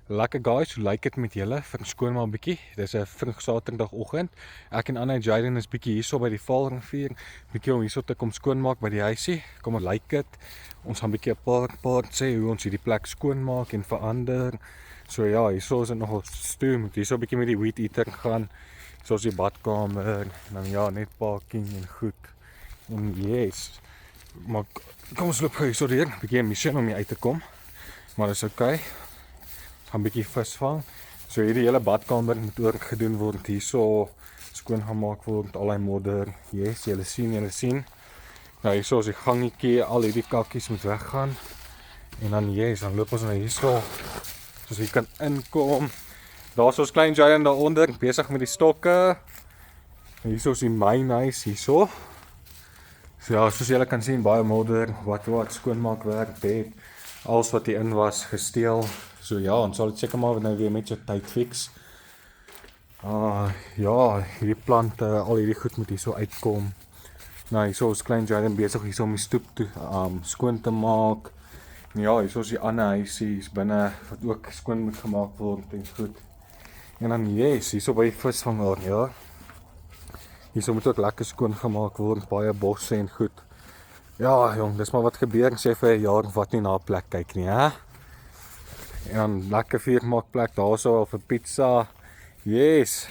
Lekker guys, hoe lyk dit met julle? Verskoon maar 'n bietjie. Dis 'n vroeg Saterdagoggend. Ek en Anna Jaden is bietjie hierso by die Vaalrivier, bietjie om hierso te kom skoonmaak by die huisie. Kom ons lyk dit. Ons gaan bietjie 'n paar sê hoe ons hierdie plek skoonmaak en verander. So ja, hierso is dit nogal stoom. Moet hierso bietjie met die weed eater gaan. Hierso is die badkamer en dan ja, net parking en goed. En yes. Maar kom ons loop gou hierso deur. Bietjie 'n missie om hier uit te kom. Maar dis okay. Gaan 'n bietjie vis vang. So hierdie hele badkamer moet ook gedoen word. Hierso skoon gemaak word, al die modder. Yes, julle sien. Nou hierso is die gangetjie, al hierdie kakkies moet weggaan. En dan yes, dan loop ons na hierso. Soos jy kan inkom. Daar's ons klein giant daaronder besig met die stokke. Hierso is die myn huis hierso. So ja, soos julle kan sien, baie modder, wat skoonmaakwerk, bed, alles wat hierin was gesteel. So ja, ons sal dit seker maar nou weer met jou tyd fix. Ja, hierdie plante, al hierdie goed moet hierso uitkom. Nou hierso is klein Jaden besig hierso om die stoep te, skoon te maak. En ja, hierso is die ander huisie hier's binne wat ook skoon moet gemaak word en goed. En dan yes, hierso by die visvanger, ja. Hierso moet ook lekker skoon gemaak word, baie bosse en goed. Ja, jong, dis maar wat gebeur, sê vir 'n jaar wat nie na 'n plek kyk nie, hè? En dan lekker vuurmaakplek daarso of 'n pizza. Yes.